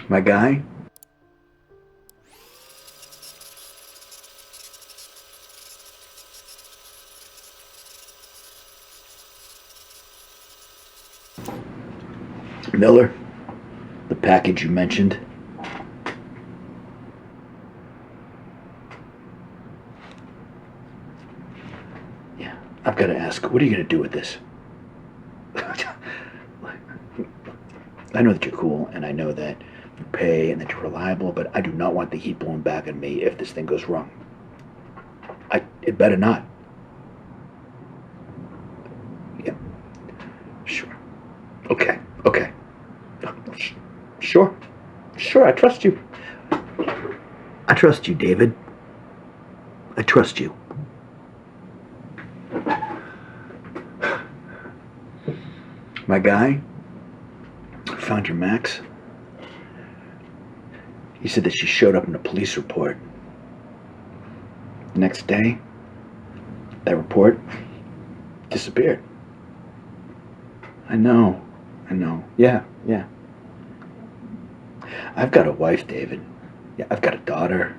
My guy? Miller? The package you mentioned? Yeah, I've got to ask, what are you going to do with this? I know that you're cool, and I know that you pay and that you're reliable, but I do not want the heat blown back on me if this thing goes wrong. It better not. Yeah. Sure. Okay. Okay. Sure. Sure, I trust you. I trust you, David. I trust you. My guy found your Max. He said that she showed up in a police report. The next day, that report disappeared. I know. Yeah. I've got a wife, David. Yeah, I've got a daughter.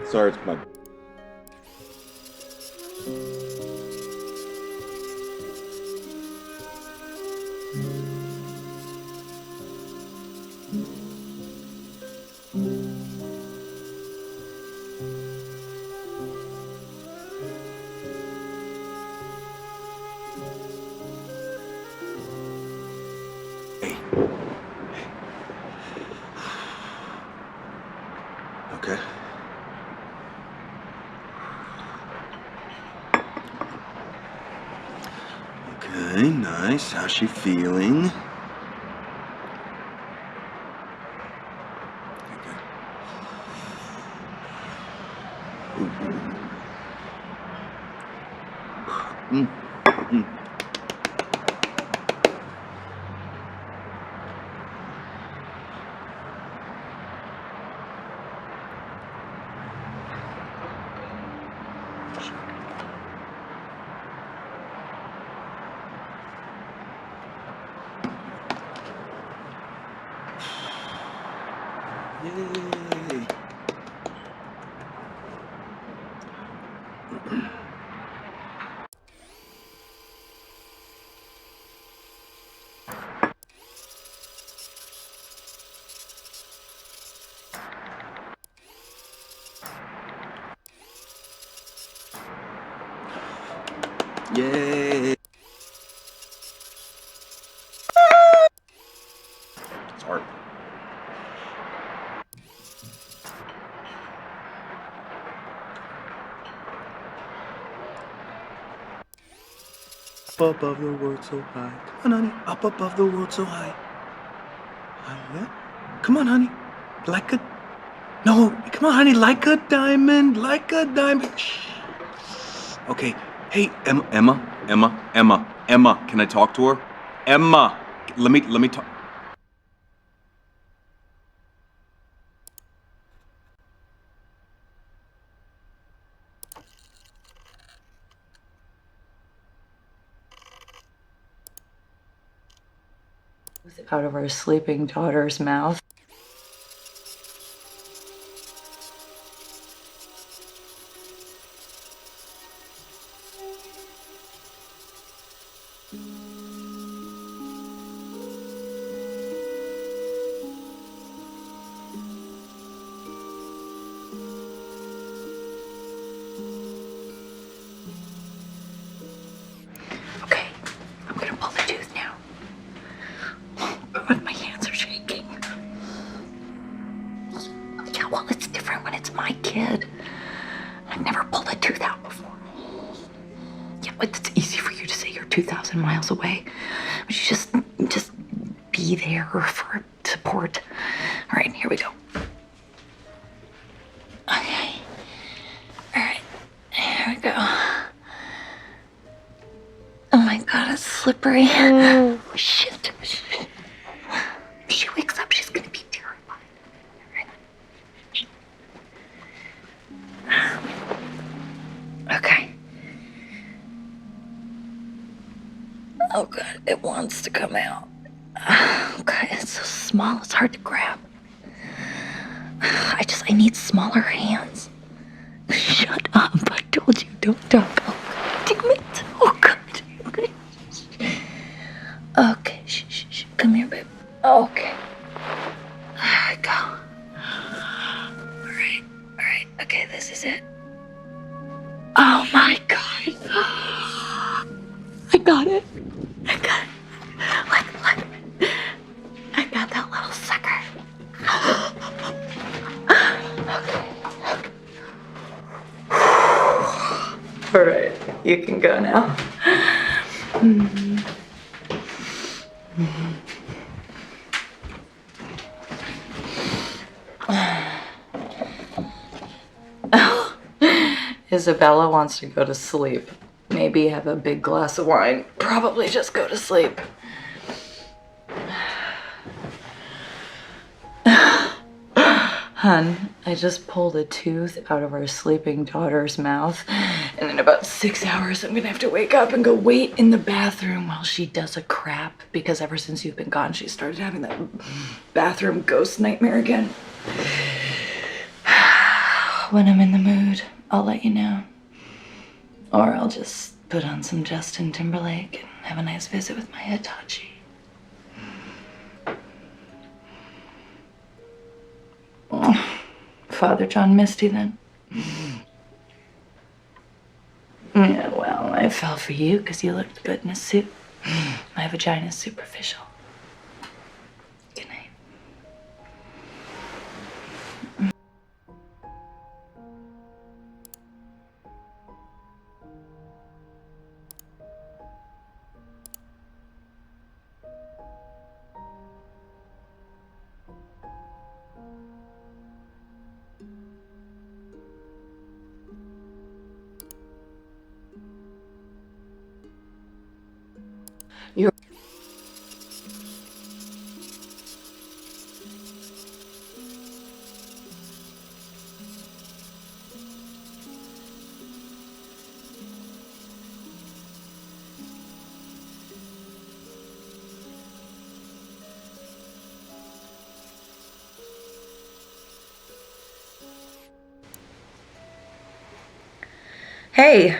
Sorry, it's my. Hey. Okay. Okay, nice. How's she feeling? Okay. Ooh. Yay! Yay! It's hard. Up above the world so high. Come on, honey. Up above the world so high. Yeah? Come on, honey. Like a. No, come on, honey. Like a diamond. Like a diamond. Shh. Okay. Hey, Emma. Can I talk to her? Emma. Let me talk. Out of her sleeping daughter's mouth. Okay, I'm gonna pull the tooth now. But my hands are shaking. Yeah, well, it's different when it's my kid. I've never pulled a tooth out before. It's easy for you to say you're 2,000 miles away. But you just be there for support. All right, here we go. Okay. All right, here we go. Oh my God, it's slippery. Oh, shit. If she wakes up, she's gonna be terrified. Okay. Oh God, it wants to come out. Okay, it's so small, it's hard to grab. I need smaller hands. Shut up, I told you, don't talk. Oh God, damn it. Oh God. Okay, shh. Come here, babe. Okay. There we go. All right. Okay, this is it. Oh my God. I got it. Look. I got that little sucker. Okay. All right, you can go now. Isabella wants to go to sleep. Maybe have a big glass of wine. Probably just go to sleep. Hun, I just pulled a tooth out of our sleeping daughter's mouth, and in about 6 hours I'm gonna have to wake up and go wait in the bathroom while she does a crap, because ever since you've been gone she started having that bathroom ghost nightmare again. When I'm in the mood, I'll let you know. Or I'll just put on some Justin Timberlake and have a nice visit with my Hitachi. Oh, Father John Misty then. Yeah, well, I fell for you because you looked good in a suit. My vagina's superficial. Good night. Hey.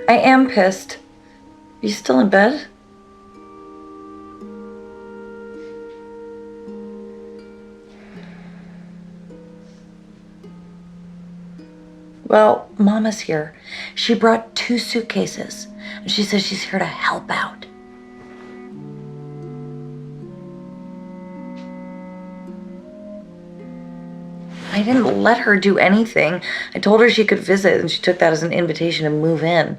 I am pissed. You still in bed? Well, Mama's here. She brought 2 suitcases, and she says she's here to help out. I didn't let her do anything. I told her she could visit, and she took that as an invitation to move in.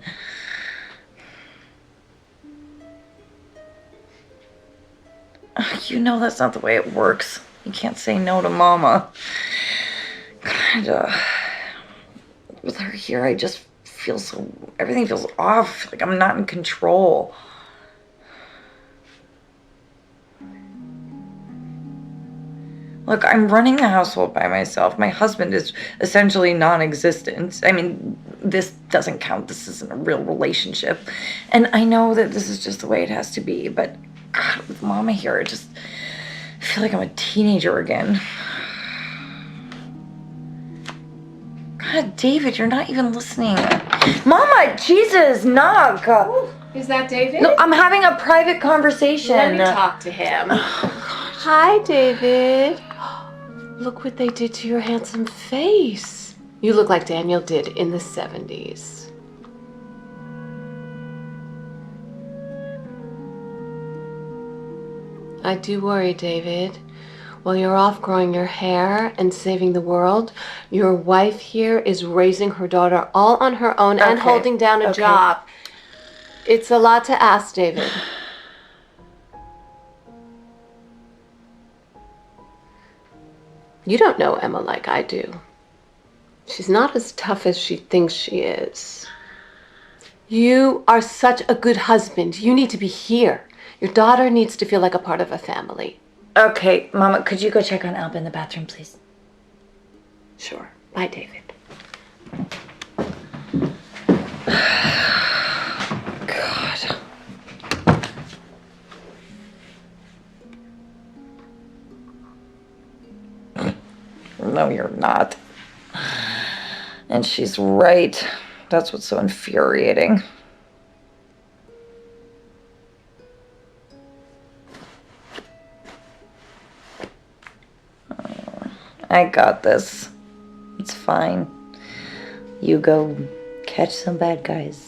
You know that's not the way it works. You can't say no to Mama. God, with her here, I just feel everything feels off, like I'm not in control. Look, I'm running the household by myself. My husband is essentially non-existent. I mean, this doesn't count. This isn't a real relationship. And I know that this is just the way it has to be, but God, with Mama here, I feel like I'm a teenager again. God, David, you're not even listening. Mama, Jesus, knock. Is that David? No, I'm having a private conversation. Let me talk to him. Hi, David. Look what they did to your handsome face. You look like Daniel did in the 70s. I do worry, David. While you're off growing your hair and saving the world, your wife here is raising her daughter all on her own and Okay, holding down a okay. job. It's a lot to ask, David. You don't know Emma like I do. She's not as tough as she thinks she is. You are such a good husband. You need to be here. Your daughter needs to feel like a part of a family. Okay, Mama, could you go check on Alba in the bathroom, please? Sure. Bye, David. God. No, you're not. And she's right. That's what's so infuriating. I got this. It's fine. You go catch some bad guys.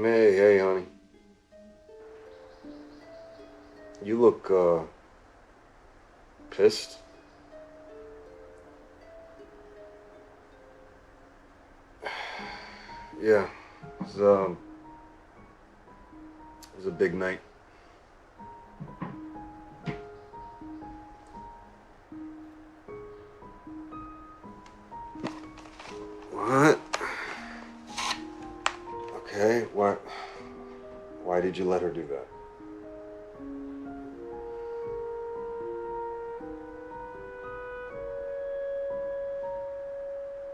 Hey, honey. You look, pissed. Yeah, it was a big night. What? Okay, why did you let her do that?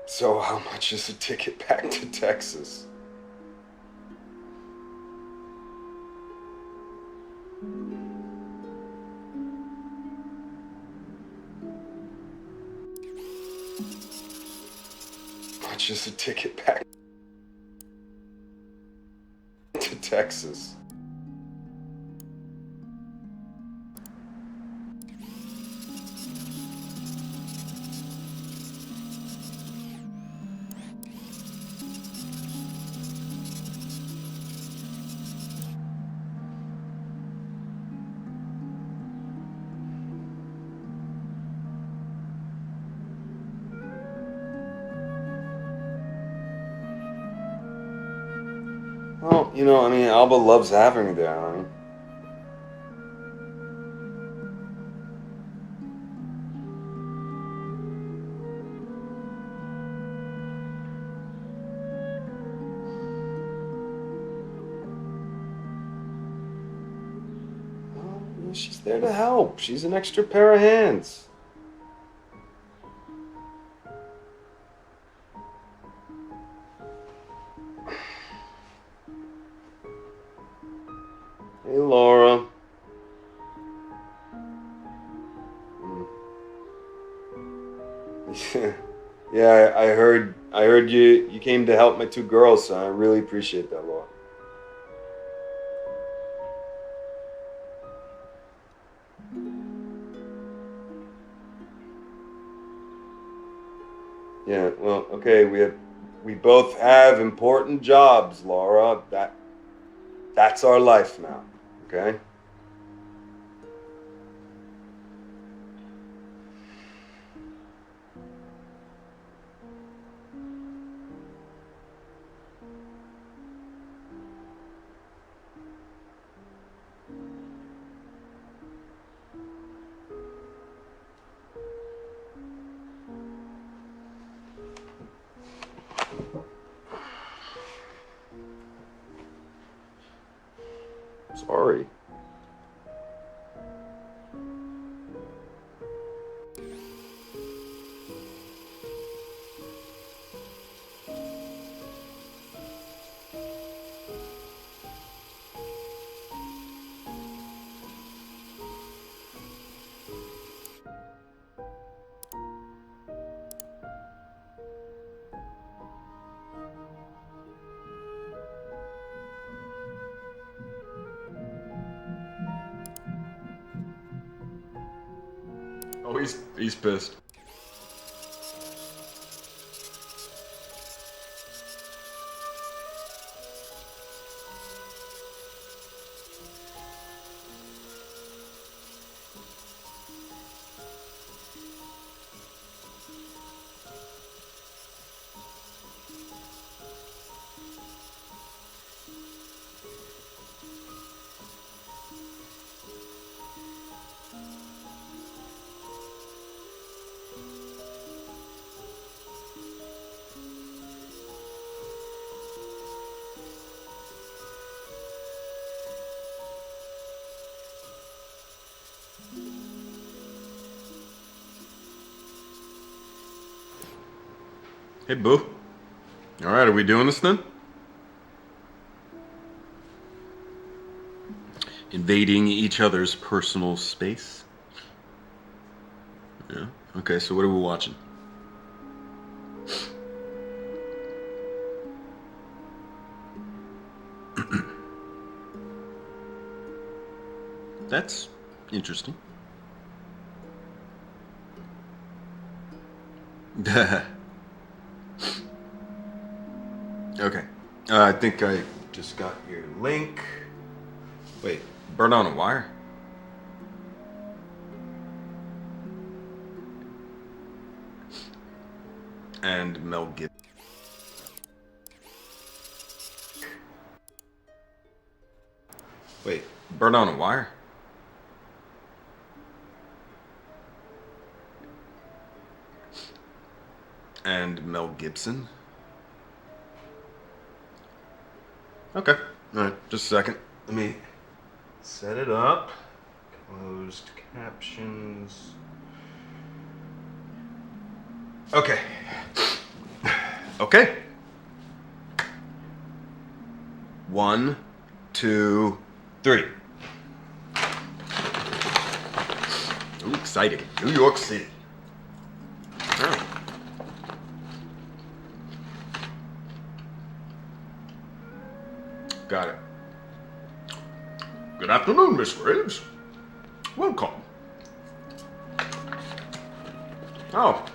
So how much is a ticket back to Texas? How much is a ticket back to Texas? Well, Alba loves having me there, honey. Well, she's there to help. She's an extra pair of hands. Hey, Laura. Yeah, I heard you came to help my two girls, so I really appreciate that, Laura. Yeah, well, okay, we both have important jobs, Laura. That's our life now, okay? Sorry. Oh, he's pissed. Hey, boo. All right, are we doing this then? Invading each other's personal space? Yeah. Okay, so what are we watching? That's interesting. Okay. I think I just got your link. Wait, burn on a wire? And Mel Gibson. Wait, burn on a wire? And Mel Gibson? Okay. Alright, just a second. Let me set it up. Closed captions. Okay. Okay. 1, 2, 3. Ooh, exciting. New York City. Alright. Got it. Good afternoon, Miss Graves. Welcome. Oh,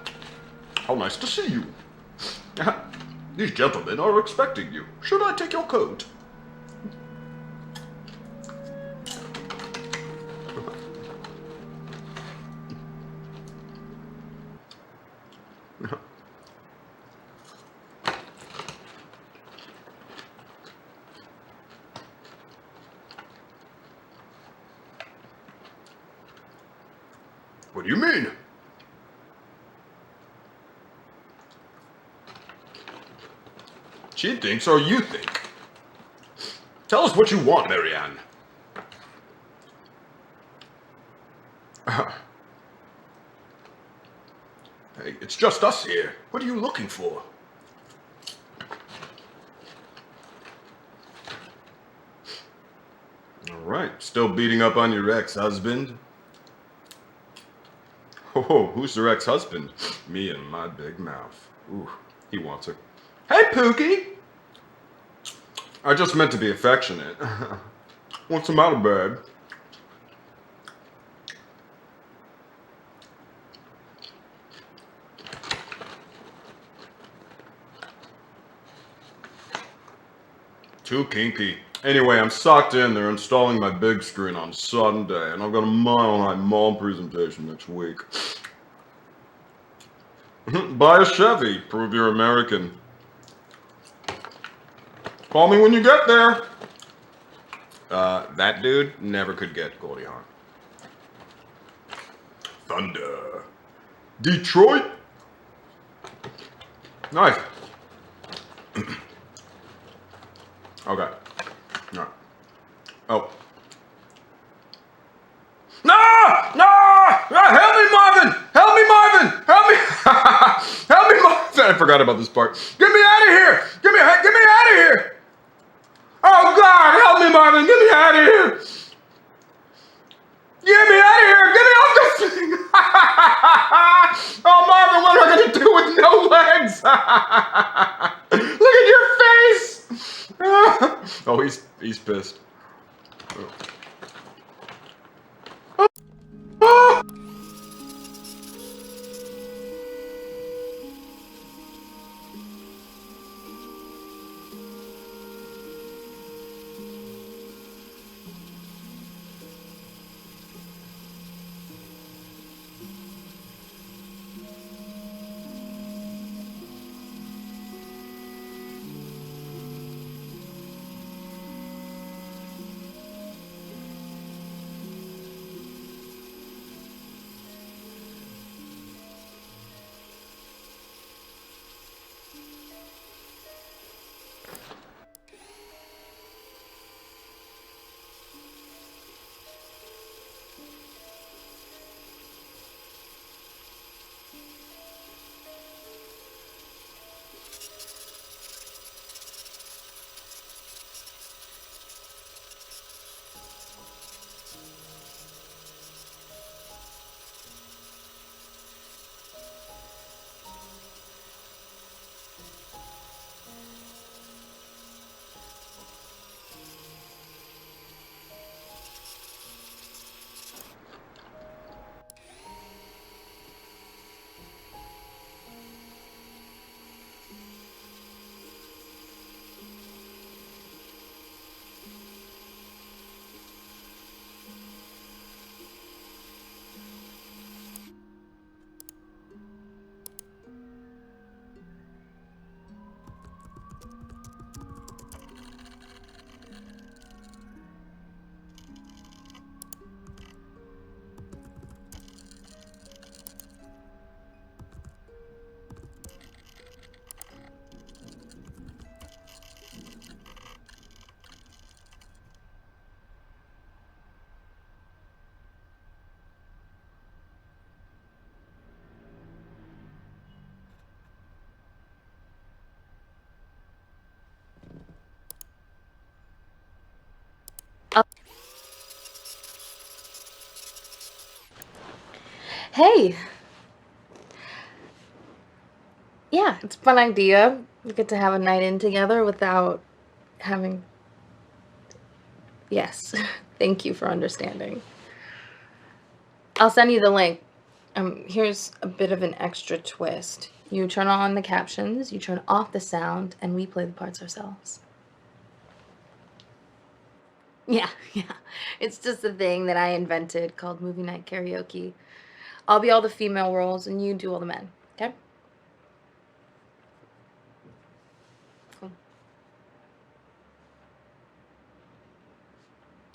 how nice to see you. These gentlemen are expecting you. Should I take your coat? What do you mean? She thinks or you think? Tell us what you want, Marianne. Hey, it's just us here. What are you looking for? All right, still beating up on your ex-husband? Oh, who's your ex-husband? Me and my big mouth. Ooh, he wants her. Hey, Pookie! I just meant to be affectionate. What's the matter, babe? Too kinky. Anyway, I'm socked in. They're installing my big screen on Sunday, and I've got a Mile High Mall presentation next week. Buy a Chevy. Prove you're American. Call me when you get there. That dude never could get Goldie Hawn. Thunder. Detroit. Nice. Okay. No. Oh. No! No! Help me, Marvin! Help me, Marvin! Help me! Help me, Marvin! I forgot about this part. Get me out of here! Get me out of here! Oh God! Help me, Marvin! Get me out of here! Get me out of here! Get me off this thing! Oh, Marvin, what am I gonna do with no legs? Look at your face! Oh, he's pissed. Hey. Yeah, it's a fun idea. We get to have a night in together without having. Yes. Thank you for understanding. I'll send you the link. Here's a bit of an extra twist. You turn on the captions, you turn off the sound, and we play the parts ourselves. Yeah, yeah. It's just a thing that I invented called movie night karaoke. I'll be all the female roles and you do all the men, okay? Cool.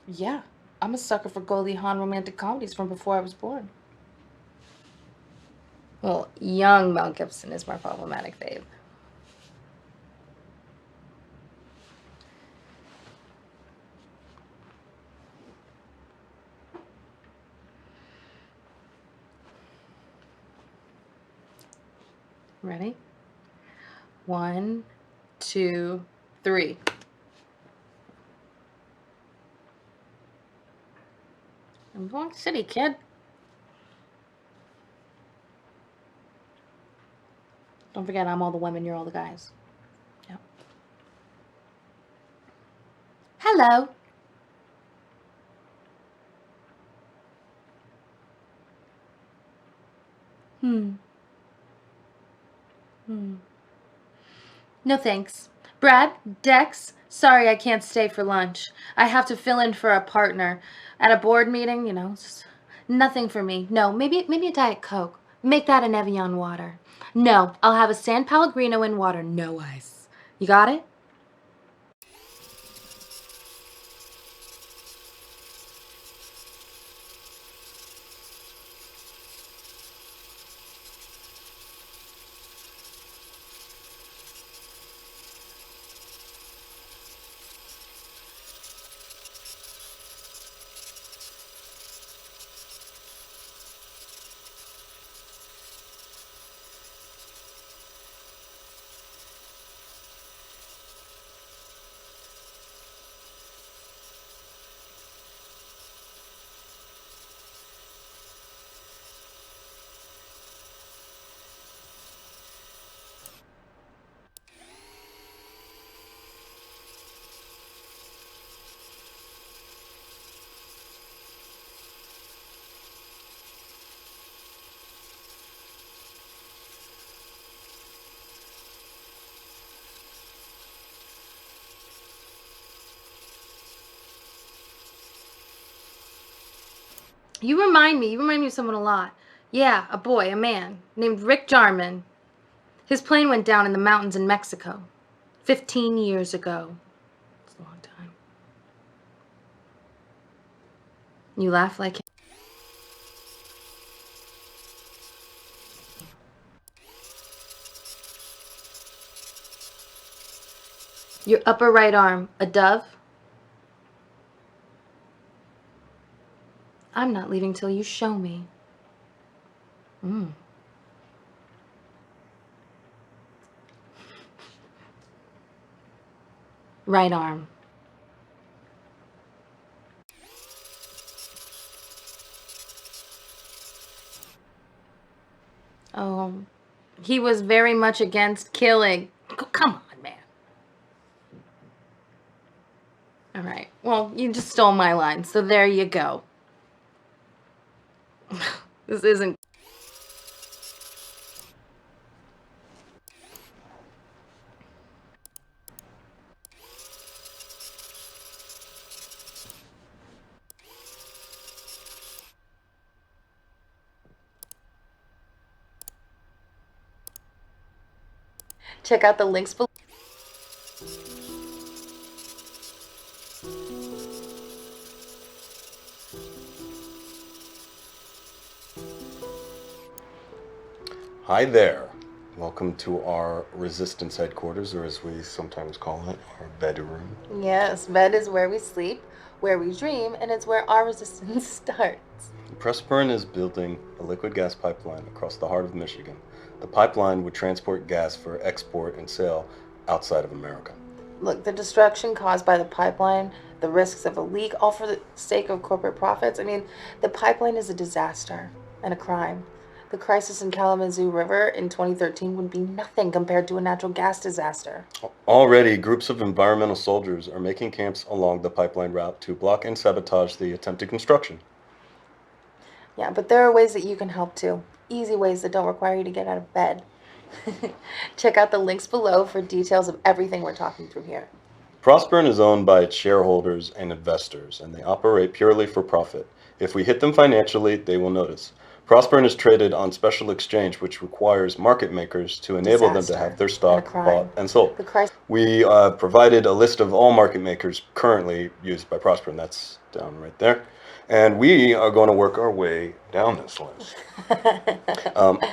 Yeah, I'm a sucker for Goldie Hawn romantic comedies from before I was born. Well, young Mel Gibson is more problematic, babe. Ready? 1, 2, 3. I'm going city, kid. Don't forget, I'm all the women, you're all the guys. Yep. Hello. Hmm. No thanks. Brad, Dex, sorry I can't stay for lunch. I have to fill in for a partner. At a board meeting, it's just nothing for me. No, maybe a Diet Coke. Make that an Evian water. No, I'll have a San Pellegrino in water, no ice. You got it? You remind me of someone a lot. Yeah, a boy, a man, named Rick Jarman. His plane went down in the mountains in Mexico. 15 years ago. It's a long time. You laugh like... Your upper right arm, a dove? I'm not leaving till you show me. Right arm. Oh, he was very much against killing. Come on, man. All right. Well, you just stole my line, so there you go. This isn't... Check out the links below. Hi there. Welcome to our resistance headquarters, or as we sometimes call it, our bedroom. Yes, bed is where we sleep, where we dream, and it's where our resistance starts. Pressburn is building a liquid gas pipeline across the heart of Michigan. The pipeline would transport gas for export and sale outside of America. Look, the destruction caused by the pipeline, the risks of a leak, all for the sake of corporate profits. I mean, the pipeline is a disaster. and a crime. The crisis in Kalamazoo River in 2013 would be nothing compared to a natural gas disaster. Already, groups of environmental soldiers are making camps along the pipeline route to block and sabotage the attempted construction. Yeah, but there are ways that you can help too. Easy ways that don't require you to get out of bed. Check out the links below for details of everything we're talking through here. Prosperin is owned by its shareholders and investors, and they operate purely for profit. If we hit them financially, they will notice. Prosperin is traded on special exchange, which requires market makers to enable them to have their stock bought and sold. We provided a list of all market makers currently used by Prosperin. That's down right there. And we are going to work our way down this list.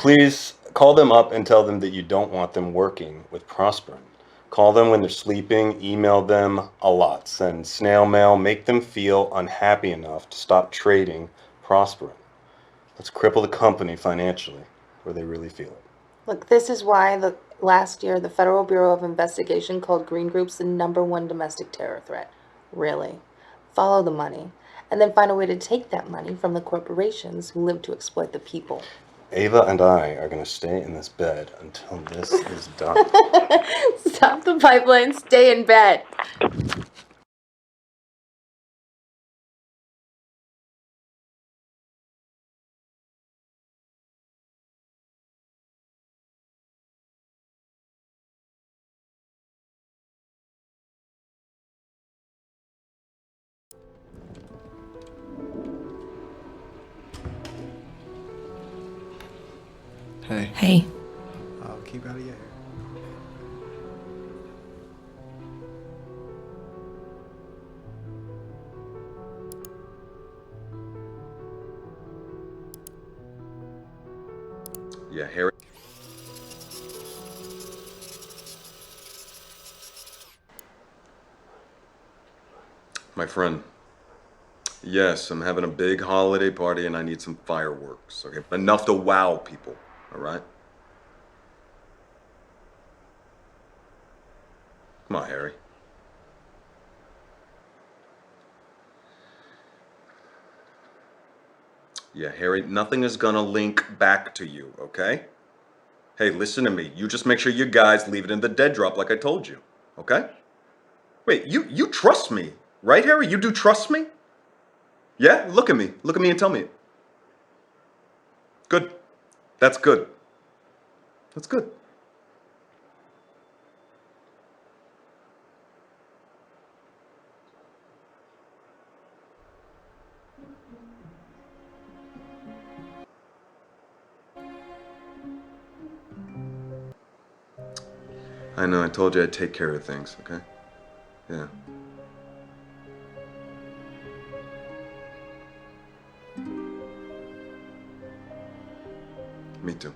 Please call them up and tell them that you don't want them working with Prosperin. Call them when they're sleeping, email them a lot, send snail mail, make them feel unhappy enough to stop trading Prosperin. Let's cripple the company financially where they really feel it. Look, this is why last year the Federal Bureau of Investigation called green groups the #1 domestic terror threat. Really. Follow the money, and then find a way to take that money from the corporations who live to exploit the people. Ava and I are going to stay in this bed until this is done. Stop the pipeline, stay in bed. Hey, Hey. I'll keep out of your hair. Yeah, Harry. My friend. Yes, I'm having a big holiday party and I need some fireworks, okay? Enough to wow people, all right? Come on, Harry. Yeah, Harry, nothing is gonna link back to you, okay? Hey, listen to me. You just make sure you guys leave it in the dead drop like I told you, okay? Wait, you trust me, right, Harry? You do trust me? Yeah? Look at me. Look at me and tell me. Good. That's good. That's good. I know, I told you I'd take care of things, okay? Yeah. Me too.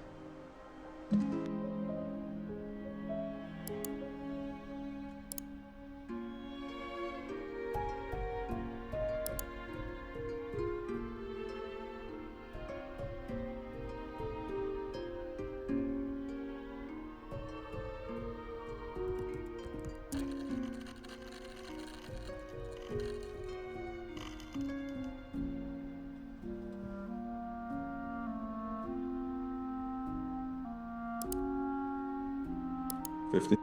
$50.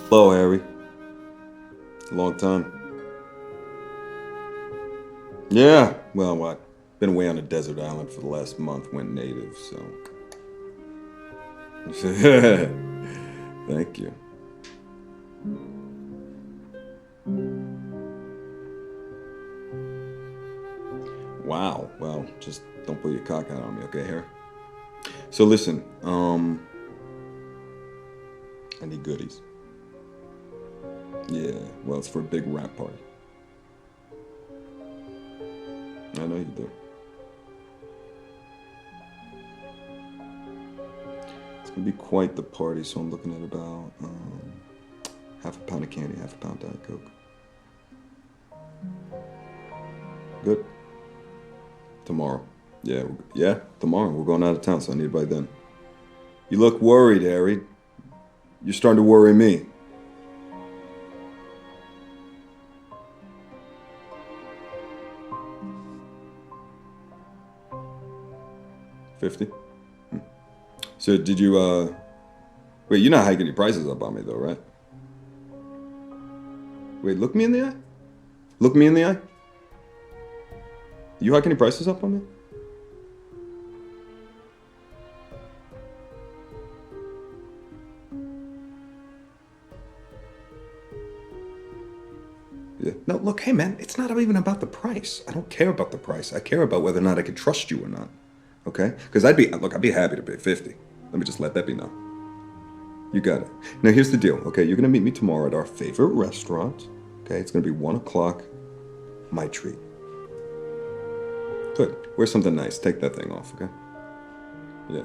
Hello, Harry. Long time. Yeah, well, I've been away on a desert island for the last month, went native, so. Thank you. Wow, well, just don't pull your cock out on me, okay, Harry? So listen, I need goodies. Yeah, well, it's for a big rap party. I know you do. It's gonna be quite the party, so I'm looking at about half a pound of candy, half a pound Diet Coke. Good. Tomorrow. Yeah, tomorrow. We're going out of town, so I need it by then. You look worried, Harry. You're starting to worry me. $50? So did you, wait, you're not hiking your prices up on me though, right? Wait, look me in the eye? Look me in the eye? You hiking your prices up on me? Yeah. No, look, hey man, it's not even about the price. I don't care about the price. I care about whether or not I can trust you or not. Okay? Because I'd be happy to pay 50. Let me just let that be known. You got it. Now here's the deal, okay? You're gonna meet me tomorrow at our favorite restaurant. Okay, it's gonna be 1 o'clock. My treat. Good. Wear something nice. Take that thing off, okay? Yeah.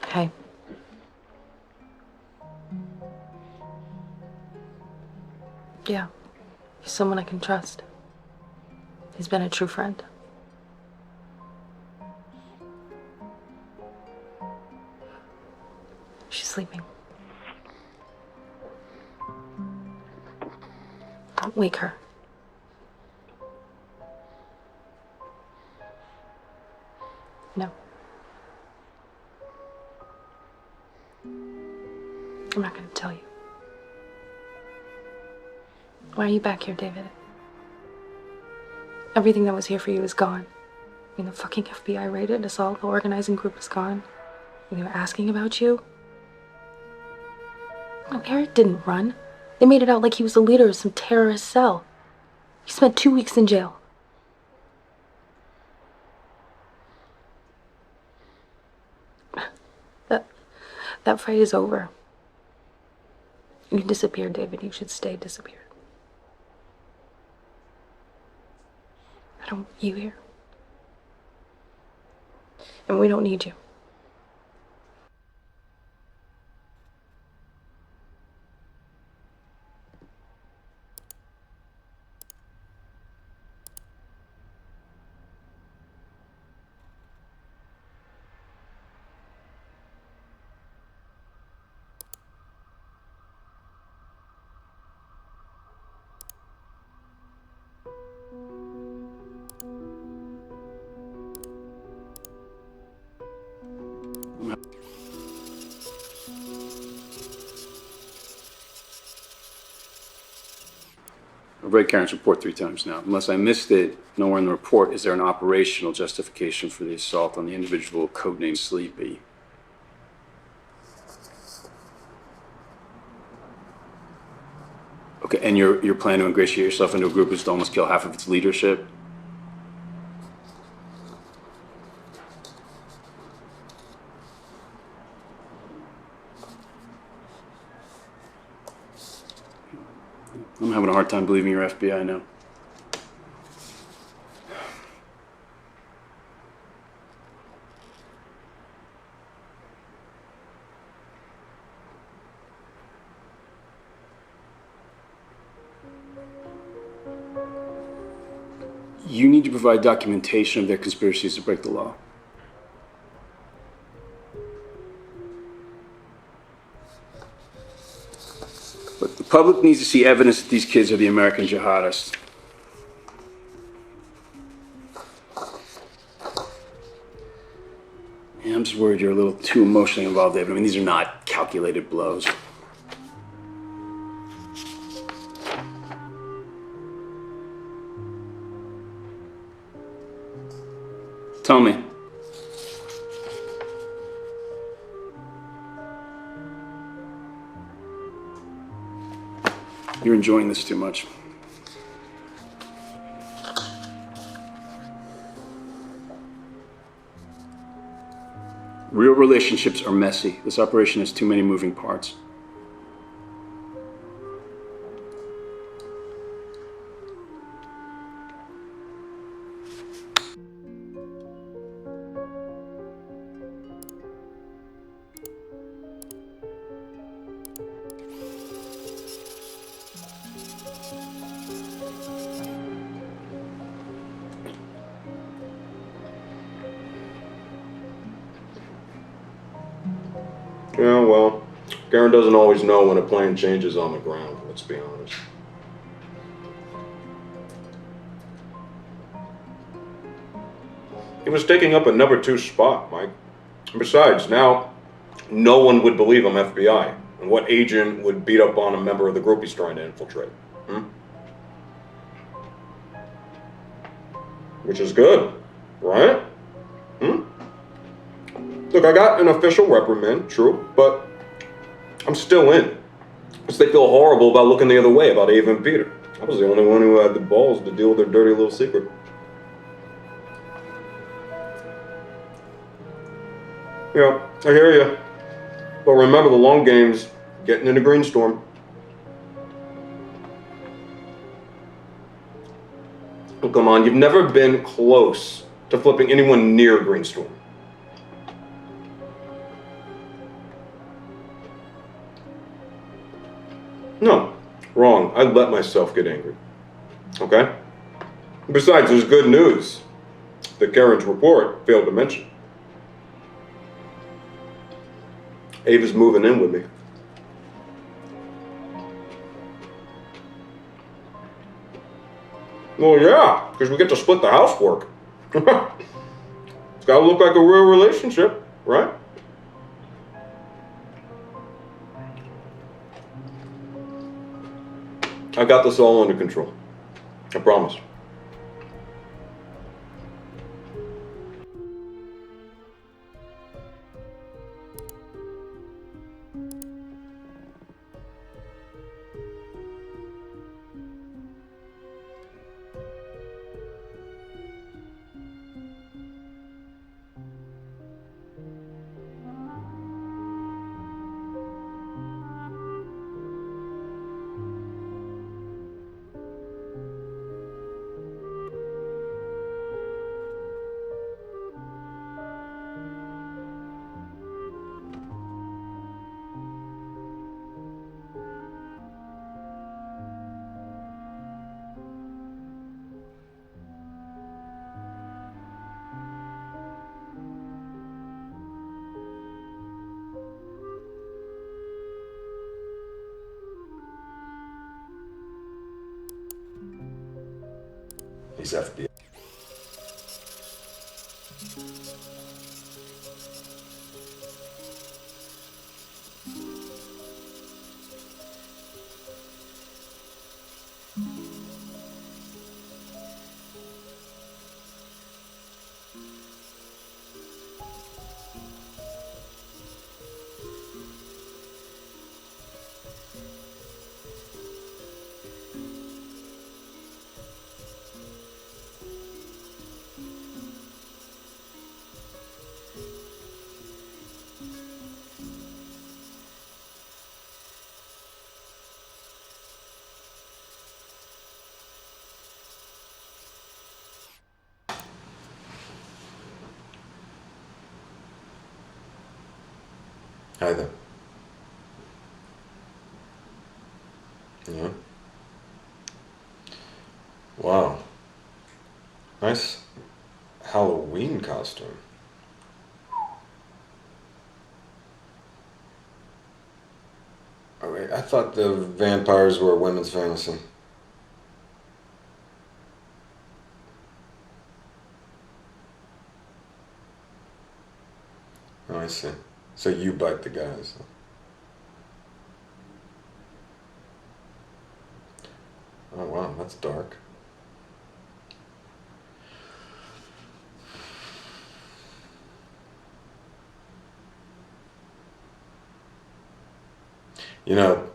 Hey. Yeah. He's someone I can trust. He's been a true friend. She's sleeping. Don't wake her. No. I'm not gonna tell you. Why are you back here, David? Everything that was here for you is gone. I mean, the fucking FBI raided us all. The organizing group is gone. And they were asking about you. No, Eric didn't run. They made it out like he was the leader of some terrorist cell. He spent 2 weeks in jail. That fight is over. You disappeared, David. You should stay disappeared. I don't want you here. And we don't need you. I've read Karen's report 3 times now. Unless I missed it, nowhere in the report is there an operational justification for the assault on the individual codenamed Sleepy. Okay, and your plan to ingratiate yourself into a group is to almost kill half of its leadership? I'm having a hard time believing you're FBI now. You need to provide documentation of their conspiracies to break the law. But the public needs to see evidence that these kids are the American jihadists. Yeah, I'm just worried you're a little too emotionally involved, David. I mean, these are not calculated blows. Tell me. You're enjoying this too much. Real relationships are messy. This operation has too many moving parts. Yeah, well, Garen doesn't always know when a plane changes on the ground, let's be honest. He was taking up a number 2 spot, Mike. And besides, now no one would believe I'm FBI. And what agent would beat up on a member of the group he's trying to infiltrate? Which is good, right? Look, I got an official reprimand, true, but I'm still in. Because they feel horrible about looking the other way about Ava and Peter. I was the only one who had the balls to deal with their dirty little secret. Yeah, I hear you. But remember, the long game's getting into Greenstorm. Oh, come on, you've never been close to flipping anyone near Greenstorm. No, wrong. I let myself get angry. Okay? Besides, there's good news that Karen's report failed to mention. Ava's moving in with me. Well, yeah, because we get to split the housework. It's got to look like a real relationship, right? I got this all under control. I promise. He's FBI. Hi there. Yeah. Wow. Nice Halloween costume. Oh, wait, I thought the vampires were a women's fantasy. Oh, I see. So you bite the guys. Oh, wow, that's dark. You know,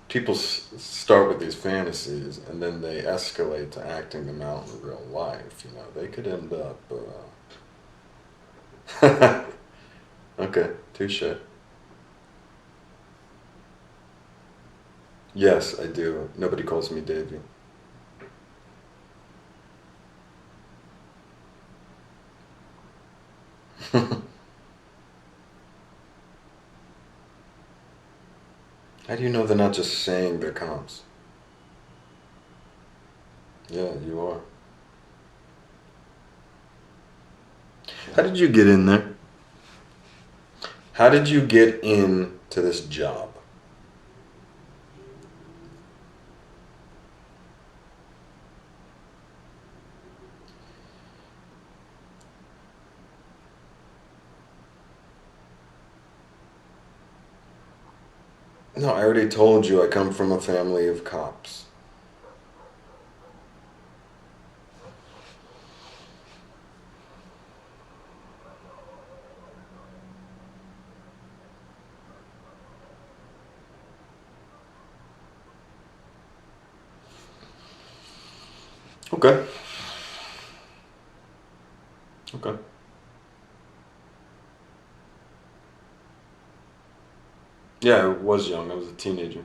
people start with these fantasies and then they escalate to acting them out in real life. You know, they could end up. Okay, touche. Yes, I do. Nobody calls me Davy. How do you know they're not just saying they're comps? Yeah, you are. How did you get in there? How did you get into this job? No, I already told you I come from a family of cops. Okay. Okay. Yeah, I was young. I was a teenager.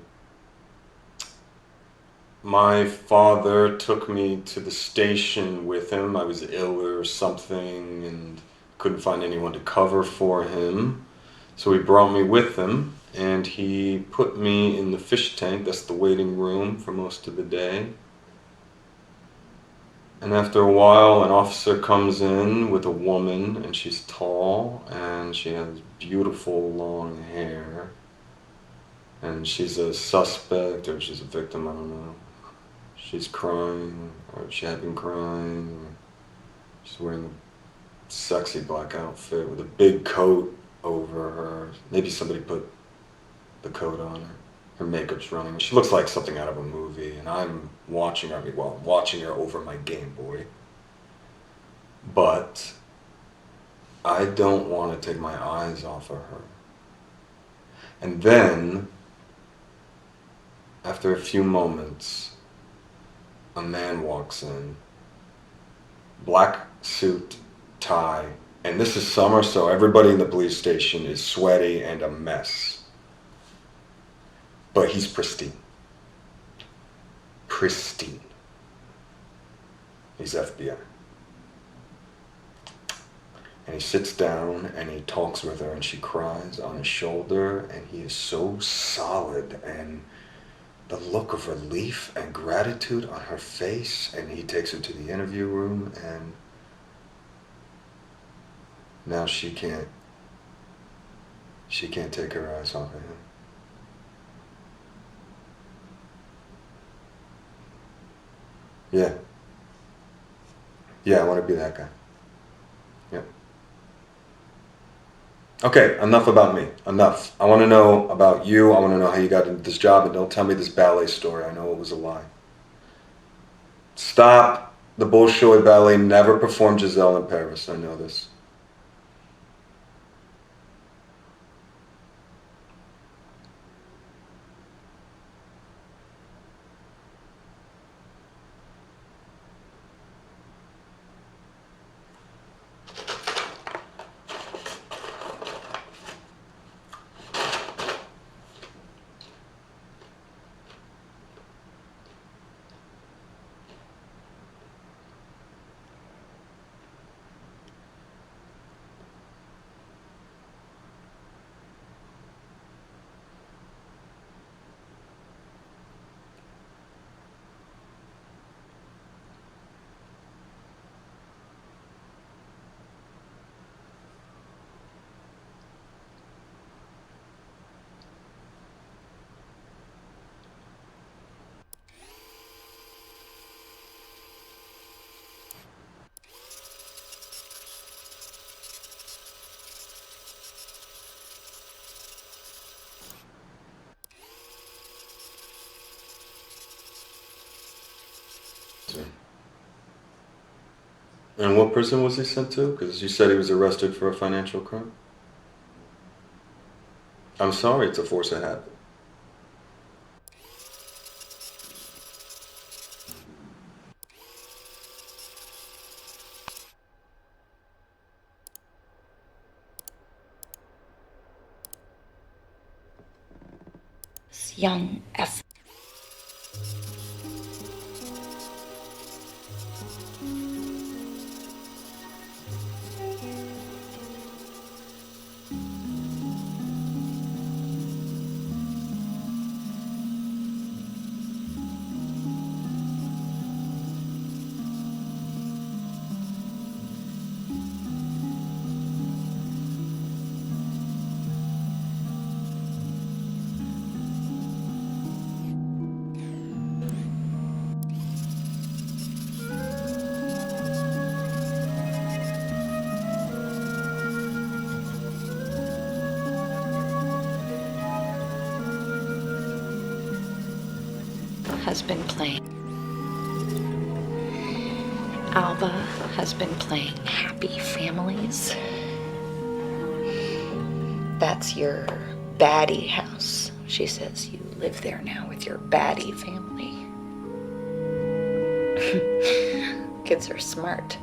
My father took me to the station with him. I was ill or something and couldn't find anyone to cover for him. So he brought me with him and he put me in the fish tank. That's the waiting room for most of the day. And after a while, an officer comes in with a woman, and she's tall, and she has beautiful long hair. And she's a suspect, or she's a victim, I don't know. She's crying, or she had been crying. She's wearing a sexy black outfit with a big coat over her. Maybe somebody put the coat on her. Her makeup's running. She looks like something out of a movie, and I'm watching her. I'm watching her over my Game Boy. But I don't want to take my eyes off of her. And then, after a few moments, a man walks in. Black suit, tie, and this is summer, so everybody in the police station is sweaty and a mess. But he's pristine. Pristine. He's FBI. And he sits down and he talks with her and she cries on his shoulder and he is so solid and the look of relief and gratitude on her face, and he takes her to the interview room and now she can't take her eyes off of him. Yeah. Yeah, I want to be that guy. Yep. Okay, enough about me. Enough. I want to know about you. I want to know how you got into this job, and don't tell me this ballet story. I know it was a lie. Stop. The Bolshoi Ballet never performed Giselle in Paris. I know this. And what prison was he sent to? Because you said he was arrested for a financial crime. I'm sorry to force a habit. This young F. has been playing. Alba has been playing Happy Families. That's your baddie house. She says you live there now with your baddie family. Kids are smart.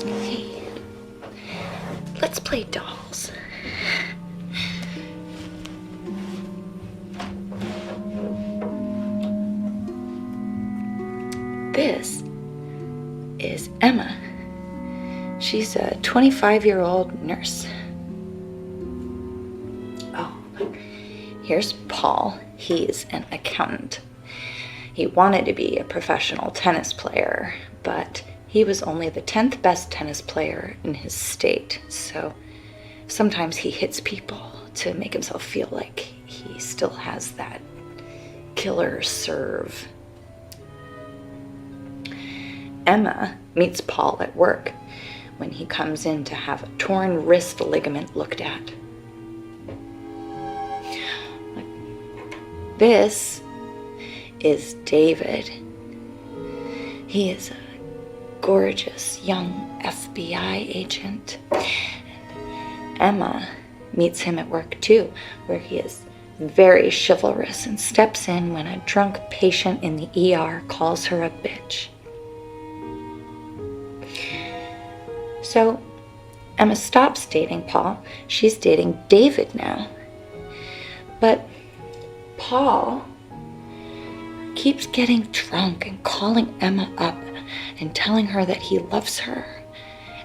Hey, let's play dolls. This is Emma. She's a 25-year-old nurse. Oh, here's Paul. He's an accountant. He wanted to be a professional tennis player, but he was only the 10th best tennis player in his state. So sometimes he hits people to make himself feel like he still has that killer serve. Emma meets Paul at work when he comes in to have a torn wrist ligament looked at. This is David. He is a gorgeous young FBI agent. Emma meets him at work too, where he is very chivalrous and steps in when a drunk patient in the ER calls her a bitch. So Emma stops dating Paul. She's dating David now. But Paul keeps getting drunk and calling Emma up and telling her that he loves her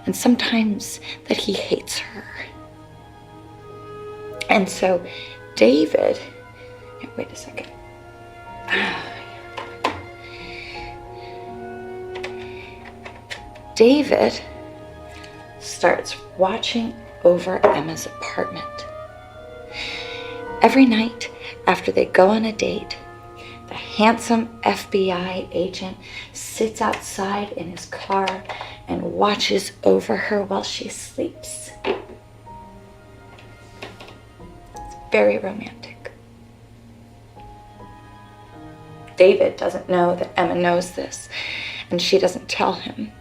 and sometimes that he hates her. And so David, wait a second. David starts watching over Emma's apartment. Every night after they go on a date, the handsome FBI agent sits outside in his car and watches over her while she sleeps. It's very romantic. David doesn't know that Emma knows this, and she doesn't tell him.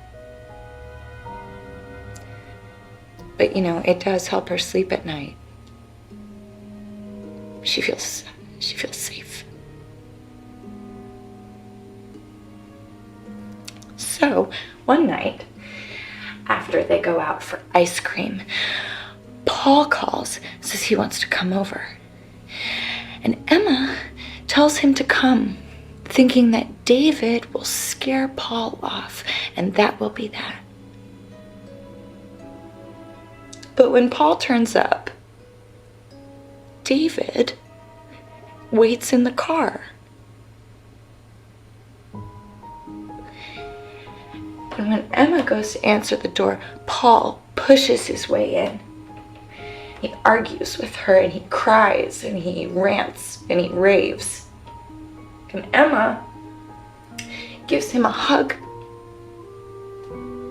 But you know, it does help her sleep at night. She feels safe. So, one night, after they go out for ice cream, Paul calls, says he wants to come over. And Emma tells him to come, thinking that David will scare Paul off, and that will be that. But when Paul turns up, David waits in the car. And when Emma goes to answer the door, Paul pushes his way in. He argues with her and he cries and he rants and he raves. And Emma gives him a hug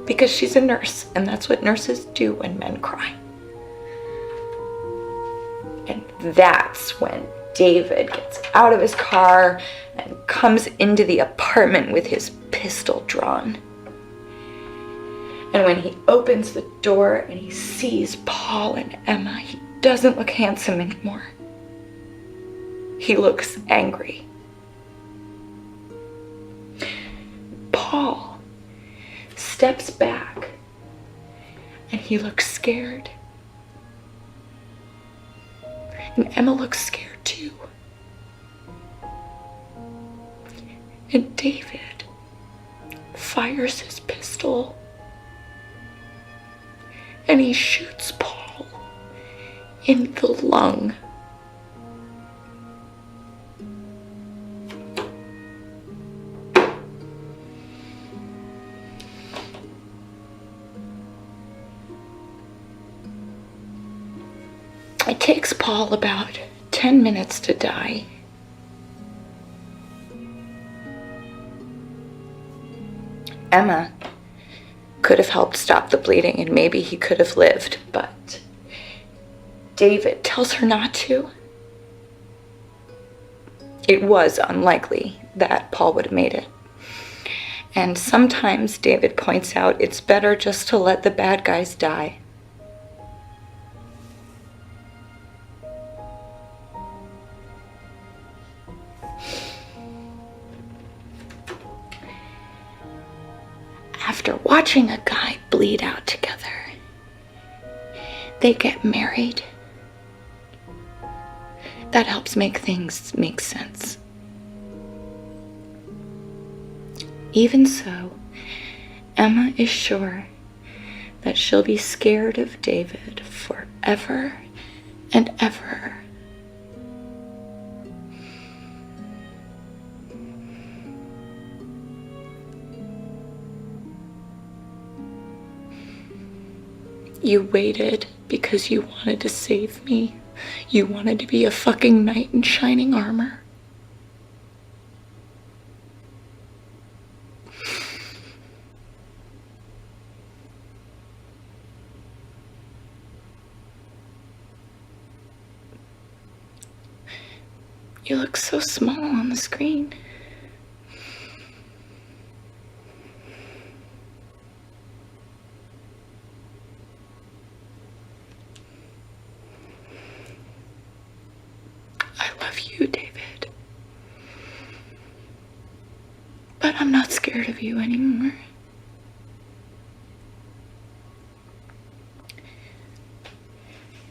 because she's a nurse and that's what nurses do when men cry. And that's when David gets out of his car and comes into the apartment with his pistol drawn. And when he opens the door and he sees Paul and Emma, he doesn't look handsome anymore. He looks angry. Paul steps back and he looks scared. And Emma looks scared too. And David fires his pistol and he shoots Paul in the lung. It takes Paul about 10 minutes to die. Emma could have helped stop the bleeding and maybe he could have lived, but David tells her not to. It was unlikely that Paul would have made it. And sometimes David points out it's better just to let the bad guys die. After watching a guy bleed out together, they get married. That helps make things make sense. Even so, Emma is sure that she'll be scared of David forever and ever. You waited because you wanted to save me. You wanted to be a fucking knight in shining armor. You look so small on the screen. You, David. But I'm not scared of you anymore.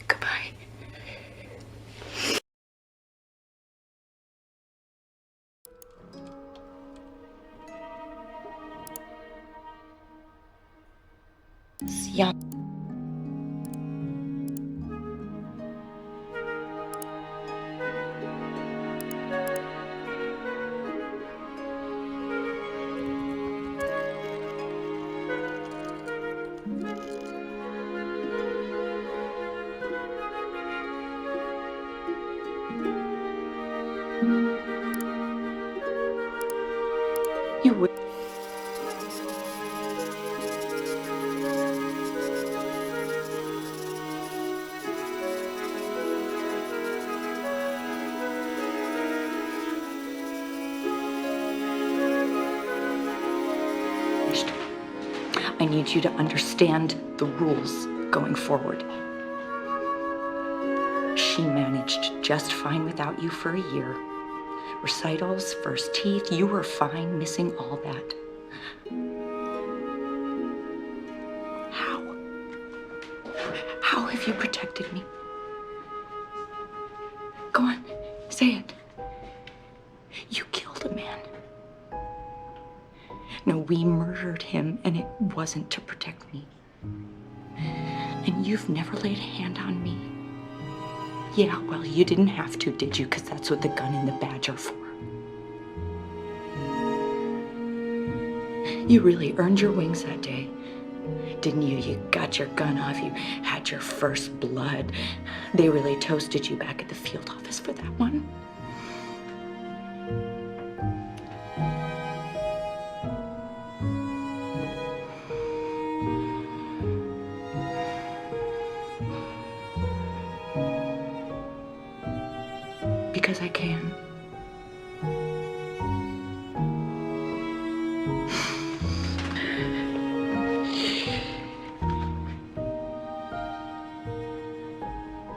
Goodbye. Yeah. You would. I need you to understand the rules going forward. She managed just fine without you for a year. Recitals, first teeth, you were fine missing all that. How? How have you protected me? Go on, say it. You killed a man. No, we murdered him, and it wasn't to protect me. And you've never laid a hand on me. Yeah, well, you didn't have to, did you? Because that's what the gun and the badge are for. You really earned your wings that day, didn't you? You got your gun off, you had your first blood. They really toasted you back at the field office for that one. because I can.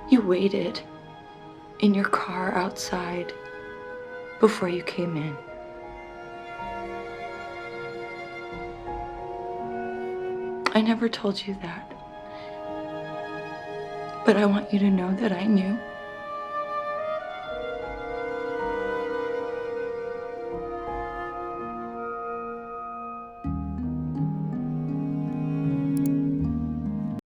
You waited in your car outside before you came in. I never told you that. But I want you to know that I knew.